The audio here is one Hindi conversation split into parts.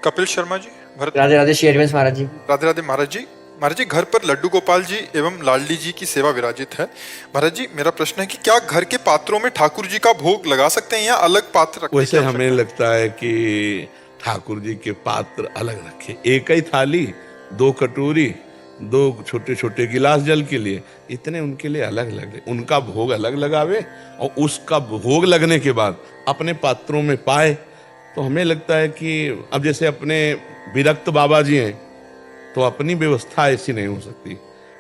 कपिल शर्मा जी, भरत। राधे राधे श्री हरिवंश महाराज जी। राधे राधे महाराज जी। महाराज जी, घर पर लड्डू गोपाल जी एवं लाडली जी की सेवा विराजित है। महाराज जी, मेरा प्रश्न है कि क्या घर के पात्रों में ठाकुर जी का भोग लगा सकते हैं या अलग पात्र रखने की वैसे आवश्यकता हमें है? लगता है कि ठाकुर जी के पात्र अलग रखे, एक ही थाली, 2 कटोरी, 2 छोटे छोटे गिलास जल के लिए, इतने उनके लिए अलग लगे, उनका भोग अलग लगावे और उसका भोग लगने के बाद अपने पात्रों में पाए। तो हमें लगता है कि अब जैसे अपने विरक्त बाबा जी हैं तो अपनी व्यवस्था ऐसी नहीं हो सकती,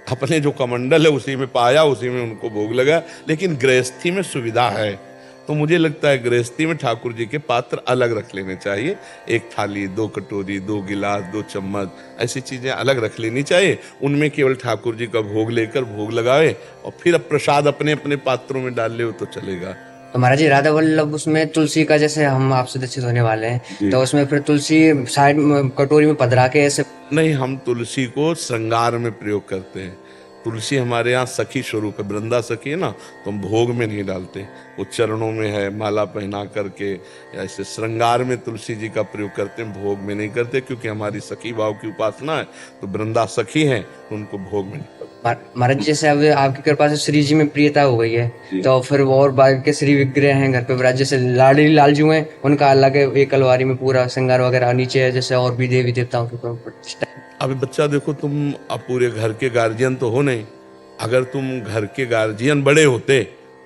अपने जो कमंडल है उसी में पाया, उसी में उनको भोग लगा। लेकिन गृहस्थी में सुविधा है, तो मुझे लगता है गृहस्थी में ठाकुर जी के पात्र अलग रख लेने चाहिए। एक थाली, 2 कटोरी, 2 गिलास, 2 चम्मच, ऐसी चीजें अलग रख लेनी चाहिए। उनमें केवल ठाकुर जी का भोग लेकर भोग लगावे और फिर अब प्रसाद अपने अपने पात्रों में डाल ले तो चलेगा। तो महाराज जी, राधा वल्लभ उसमें तुलसी का, जैसे हम आपसे दीक्षित होने वाले हैं जी। तो उसमें फिर तुलसी साइड में कटोरी में पधरा के ऐसे। नहीं, हम तुलसी को श्रृंगार में प्रयोग करते हैं। तुलसी हमारे यहाँ सखी स्वरूप है, वृंदा सखी है ना, तो हम भोग में नहीं डालते, वो चरणों में है, माला पहना करके ऐसे श्रृंगार में तुलसी जी का प्रयोग करते हैं, भोग में नहीं करते, क्योंकि हमारी सखी भाव की उपासना है। तो वृंदा सखी है तो उनको भोग में नहीं करते। महाराज जी, जैसे अब आपकी कृपा से श्री जी में प्रियता हो गई है, तो फिर वो और बाकी के श्री विग्रह हैं घर पे विराज, जैसे लाडली लाल जी हैं उनका अलग है, एक अलवारी में पूरा श्रृंगार वगैरह, नीचे है जैसे और भी देवी देवताओं की प्रतिष्ठा है। अभी बच्चा देखो, तुम अब पूरे घर के गार्जियन तो हो नहीं, अगर तुम घर के गार्जियन बड़े होते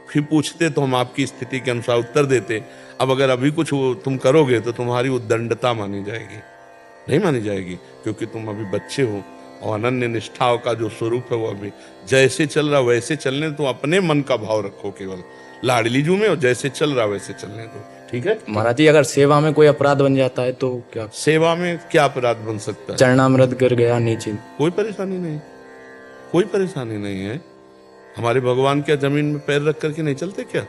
फिर पूछते तो हम आपकी स्थिति के अनुसार उत्तर देते। अब अगर अभी कुछ तुम करोगे तो तुम्हारी उद्दंडता मानी जाएगी, नहीं मानी जाएगी, क्योंकि तुम अभी बच्चे हो और अनन्य निष्ठाओं का जो स्वरूप है वो अभी जैसे चल रहा वैसे चलने, तो अपने मन का भाव रखो केवल लाडली जू में, और जैसे चल रहा वैसे चलने दो, ठीक है। महाराज जी, अगर सेवा में कोई अपराध बन जाता है तो क्या? सेवा में क्या अपराध बन सकता है? चरणामृत गिर गया नीचे। कोई परेशानी नहीं, कोई परेशानी नहीं है। हमारे भगवान क्या जमीन में पैर रख करके नहीं चलते क्या?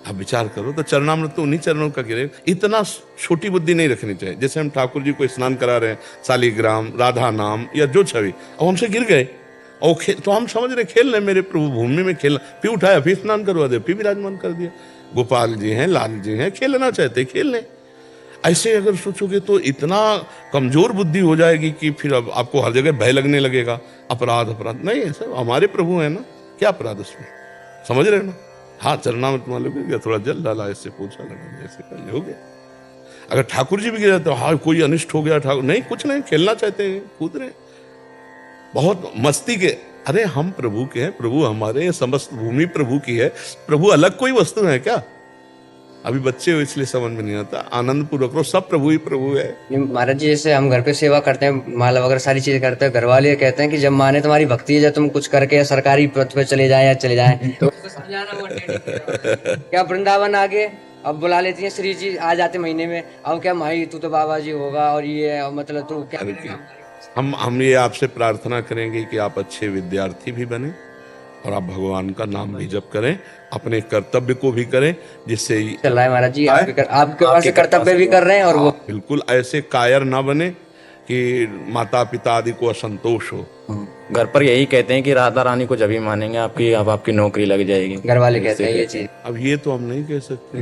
आप विचार करो तो चरणामृत तो उन्हीं चरणों का गिरे। इतना छोटी बुद्धि नहीं रखनी चाहिए। जैसे हम ठाकुर जी को स्नान करा रहे हैं, शालिग्राम, राधा नाम या जो छवि, और हमसे गिर गए और तो हम समझ रहे खेल रहे, मेरे प्रभु भूमि में खेलना, फिर उठाया, फिर स्नान करवा दिया, फिर विराजमान कर दिया। गोपाल जी हैं, लाल जी हैं, खेलना चाहते खेल लें। ऐसे अगर सोचोगे तो इतना कमजोर बुद्धि हो जाएगी कि फिर अब आपको हर जगह भय लगने लगेगा, अपराध अपराध नहीं है। सर हमारे प्रभु है ना, क्या अपराध उसमें, समझ रहे ना। हाँ, चरणामृत मालूम गिर गया, थोड़ा जल डाला, ऐसे पोछा लगा, ऐसे कर हो गया। अगर ठाकुर जी भी गिरा तो हाँ कोई अनिष्ट हो गया, ठाकुर नहीं, कुछ नहीं, खेलना चाहते हैं, कूद रहे, बहुत मस्ती के। अरे हम प्रभु के हैं, प्रभु हमारे, समस्त भूमि प्रभु की है, प्रभु अलग कोई वस्तु है क्या? अभी बच्चे हो इसलिए समझ में नहीं आता, आनंद पूर्वक रहो, सब प्रभु ही प्रभु है। महाराज जी, जैसे हम घर पे सेवा करते हैं, माला वगैरह सारी चीजें करते हैं, घर वाले कहते हैं कि जब माने तुम्हारी भक्ति है, जब तुम कुछ करके सरकारी पद पे चले जाए या चले जाए तो क्या वृंदावन आगे अब बुला लेती है श्री जी, आ जाते महीने में, अब क्या माई तू तो बाबा जी होगा और ये मतलब तू क्या। हम ये आपसे प्रार्थना करेंगे कि आप अच्छे विद्यार्थी भी बने और आप भगवान का नाम भी जप करें, अपने कर्तव्य को भी करें, जिससे चल रहा है महाराज जी, आपके पास कर्तव्य भी कर रहे हैं और वो बिल्कुल ऐसे कायर ना बने कि माता पिता आदि को असंतोष हो। घर पर यही कहते हैं कि राधा रानी को जब ही मानेंगे आपकी, अब आपकी नौकरी लग जाएगी, घर वाले कहते हैं ये चीज। अब ये तो हम नहीं कह सकते।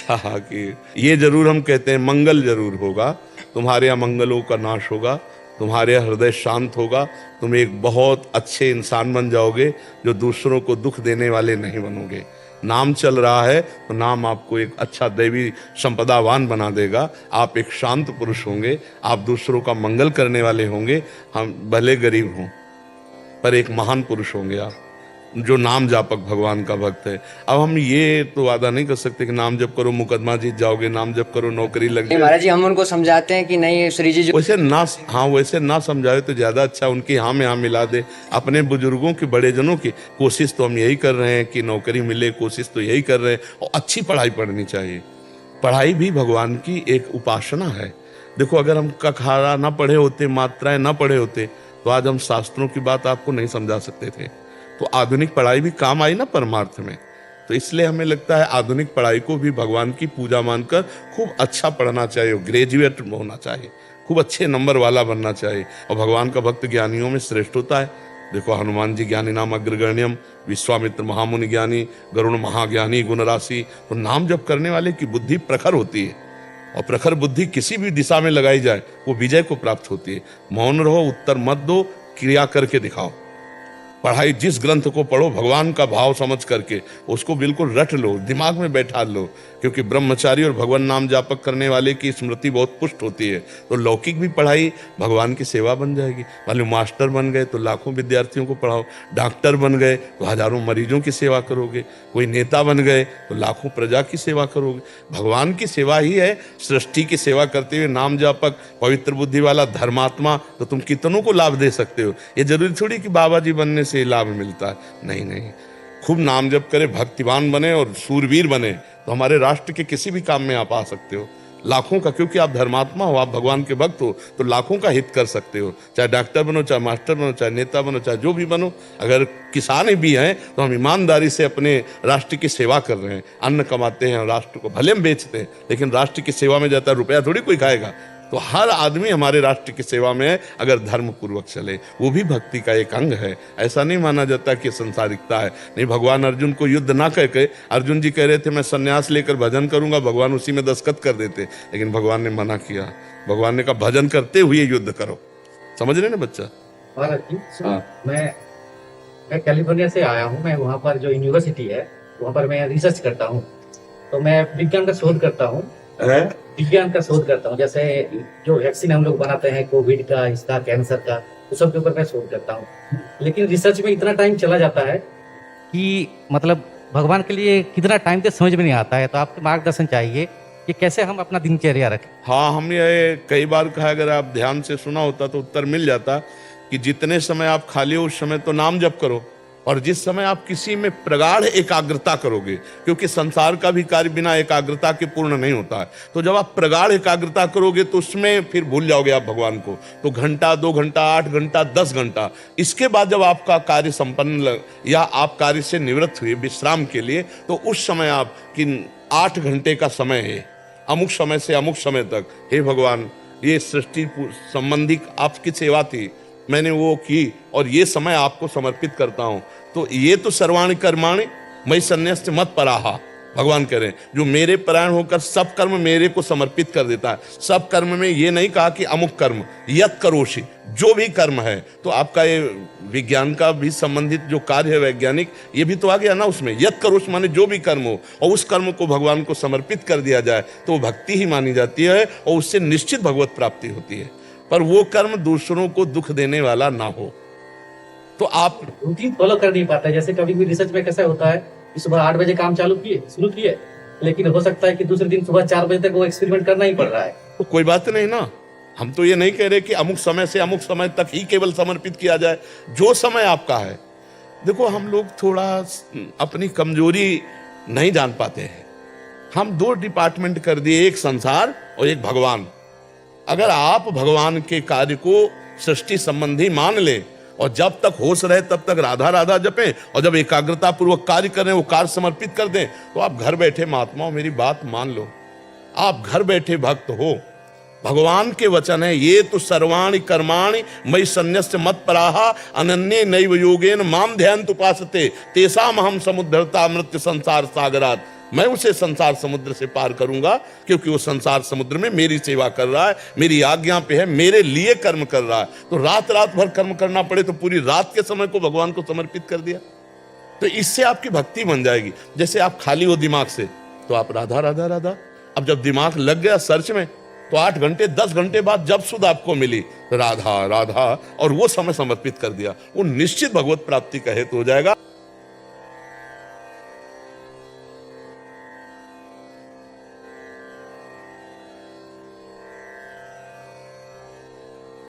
हाँ, कि ये जरूर हम कहते हैं मंगल जरूर होगा, तुम्हारे अमंगलों का नाश होगा, तुम्हारे हृदय शांत होगा, तुम एक बहुत अच्छे इंसान बन जाओगे जो दूसरों को दुख देने वाले नहीं बनोगे। नाम चल रहा है तो नाम आपको एक अच्छा दैवी संपदावान बना देगा, आप एक शांत पुरुष होंगे, आप दूसरों का मंगल करने वाले होंगे। हम भले गरीब हों पर एक महान पुरुष होंगे आप, जो नाम जापक भगवान का भक्त है। अब हम ये तो वादा नहीं कर सकते कि नाम जप करो मुकदमा जीत जाओगे, नाम जप करो नौकरी लग जाए। महाराज जी, हम उनको समझाते हैं कि नहीं श्री जी जो वैसे ना, हाँ वैसे ना समझाए तो ज्यादा अच्छा, उनकी हाँ में हाँ मिला दे। अपने बुजुर्गों की, बड़े जनों की कोशिश तो हम यही कर रहे हैं कि नौकरी मिले, कोशिश तो यही कर रहे हैं, और अच्छी पढ़ाई पढ़नी चाहिए। पढ़ाई भी भगवान की एक उपासना है। देखो, अगर हम कखारा ना पढ़े होते, मात्राएं ना पढ़े होते, तो आज हम शास्त्रों की बात आपको नहीं समझा सकते थे। तो आधुनिक पढ़ाई भी काम आई ना परमार्थ में। तो इसलिए हमें लगता है आधुनिक पढ़ाई को भी भगवान की पूजा मानकर खूब अच्छा पढ़ना चाहिए, ग्रेजुएट होना चाहिए, खूब अच्छे नंबर वाला बनना चाहिए। और भगवान का भक्त ज्ञानियों में श्रेष्ठ होता है। देखो, हनुमान जी ज्ञानी नाम अग्रगण्यम, विश्वामित्र महामुनि ज्ञानी, गरुण महाज्ञानी गुण राशि। तो नाम जप करने वाले की बुद्धि प्रखर होती है, और प्रखर बुद्धि किसी भी दिशा में लगाई जाए वो विजय को प्राप्त होती है। मौन रहो, उत्तर मत दो, क्रिया करके दिखाओ। पढ़ाई जिस ग्रंथ को पढ़ो भगवान का भाव समझ करके उसको बिल्कुल रट लो, दिमाग में बैठा लो, क्योंकि ब्रह्मचारी और भगवान नाम जापक करने वाले की स्मृति बहुत पुष्ट होती है। तो लौकिक भी पढ़ाई भगवान की सेवा बन जाएगी। मान लो मास्टर बन गए तो लाखों विद्यार्थियों को पढ़ाओ, डॉक्टर बन गए तो हजारों मरीजों की सेवा करोगे, कोई नेता बन गए तो लाखों प्रजा की सेवा करोगे। भगवान की सेवा ही है। सृष्टि की सेवा करते हुए नाम जापक, पवित्र बुद्धि वाला धर्मात्मा, तो तुम कितनों को लाभ दे सकते हो। ये जरूरी थोड़ी कि बाबा जी बनने से लाभ मिलता है, नहीं नहीं। खूब नाम जप करे, भक्तिवान बने और सूरवीर बने तो हमारे राष्ट्र के किसी भी काम में आप आ सकते हो। लाखों का, क्योंकि आप धर्मात्मा हो, आप भगवान के भक्त हो, तो लाखों का हित कर सकते हो। चाहे डॉक्टर बनो, चाहे मास्टर बनो, चाहे नेता बनो, चाहे जो भी बनो। अगर किसान भी हैं तो हम ईमानदारी से अपने राष्ट्र की सेवा कर रहे हैं। अन्न कमाते हैं, राष्ट्र को भले हम बेचते हैं, लेकिन राष्ट्र की सेवा में जाता है, रुपया थोड़ी कोई खाएगा। तो हर आदमी हमारे राष्ट्र की सेवा में है अगर धर्म पूर्वक चले, वो भी भक्ति का एक अंग है। ऐसा नहीं माना जाता कि संसारिकता है। नहीं, भगवान अर्जुन को युद्ध ना कह के, अर्जुन जी कह रहे थे मैं संन्यास लेकर भजन करूंगा, भगवान उसी में दस्तखत कर देते, लेकिन भगवान ने मना किया। भगवान ने कहा भजन करते हुए युद्ध करो। समझ रहे ना बच्चा? महाराज जी, मैं कैलिफोर्निया से आया हूँ। मैं वहाँ पर जो यूनिवर्सिटी है वहाँ पर मैं रिसर्च करता हूँ। तो मैं विज्ञान का शोध करता हूँ, जैसे जो वैक्सीन हम लोग बनाते हैं कोविड का, इसका, कैंसर का, उस सब के ऊपर मैं शोध करता हूँ। लेकिन रिसर्च में इतना टाइम चला जाता है कि मतलब भगवान के लिए कितना टाइम तो समझ में नहीं आता है। तो आपके मार्गदर्शन चाहिए कि कैसे हम अपना दिनचर्या रखें। हाँ, हम ये कई बार कहा, अगर आप ध्यान से सुना होता तो उत्तर मिल जाता कि जितने समय आप खाली हो उस समय तो नाम जप करो, और जिस समय आप किसी में प्रगाढ़ एकाग्रता करोगे, क्योंकि संसार का भी कार्य बिना एकाग्रता के पूर्ण नहीं होता है। तो जब आप प्रगाढ़ एकाग्रता करोगे तो उसमें फिर भूल जाओगे आप भगवान को। तो घंटा, 2 घंटा, 8 घंटा, 10 घंटा, इसके बाद जब आपका कार्य संपन्न या आप कार्य से निवृत्त हुए विश्राम के लिए, तो उस समय आप कि 8 घंटे का समय है, अमुक समय से अमुक समय तक, हे भगवान ये सृष्टि संबंधी आपकी सेवा थी, मैंने वो की और ये समय आपको समर्पित करता हूं। तो ये तो सर्वाणि कर्माणि मयि सन्न्यस्य मत पराहा, भगवान कह रहे हैं, जो मेरे परायण होकर सब कर्म मेरे को समर्पित कर देता है। सब कर्म में ये नहीं कहा कि अमुक कर्म, यत करोषि, जो भी कर्म है। तो आपका ये विज्ञान का भी संबंधित जो कार्य है वैज्ञानिक, ये भी तो आ गया ना उसमें। यत करोष माने जो भी कर्म हो, और उस कर्म को भगवान को समर्पित कर दिया जाए तो वो भक्ति ही मानी जाती है, और उससे निश्चित भगवत प्राप्ति होती है। पर वो कर्म दूसरों को दुख देने वाला ना हो। तो आप रूटीन फॉलो कर नहीं पाते। जैसे कभी भी रिसर्च में कैसा होता है कि सुबह 8 बजे काम शुरू किए, लेकिन हो सकता है कि दूसरे दिन सुबह 4 बजे तक वो एक्सपेरिमेंट करना ही पड़ रहा है। तो कोई बात नहीं ना, हम तो ये नहीं कह रहे कि अमुक समय से अमुक समय तक ही केवल समर्पित किया जाए। जो समय आपका है, देखो हम लोग थोड़ा अपनी कमजोरी नहीं जान पाते हैं। हम 2 डिपार्टमेंट कर दिए, एक संसार और एक भगवान। अगर आप भगवान के कार्य को सृष्टि संबंधी मान लें और जब तक होश रहे तब तक राधा राधा जपें, और जब एकाग्रता पूर्वक कार्य करें, वो कार्य समर्पित कर दें, तो आप घर बैठे महात्माओं मेरी बात मान लो, आप घर बैठे भक्त हो। भगवान के वचन है, ये तो सर्वाणि कर्माणि मयि सन्न्यस्य मत पराहा अनन्ये नैव योगेन माम ध्यान उपासते तेषाम अहम समुद्धरता मृत्यु संसार सागरात। मैं उसे संसार समुद्र से पार करूंगा, क्योंकि वो संसार समुद्र में मेरी सेवा कर रहा है, मेरी आज्ञा पे है, मेरे लिए कर्म कर रहा है। तो रात रात भर कर्म करना पड़े तो पूरी रात के समय को भगवान को समर्पित कर दिया, तो इससे आपकी भक्ति बन जाएगी। जैसे आप खाली हो दिमाग से तो आप राधा राधा राधा, अब जब दिमाग लग गया सर्च में तो 8 घंटे 10 घंटे बाद जब सुध आपको मिली राधा राधा और वो समय समर्पित कर दिया, वो निश्चित भगवत प्राप्ति का हेतु हो जाएगा।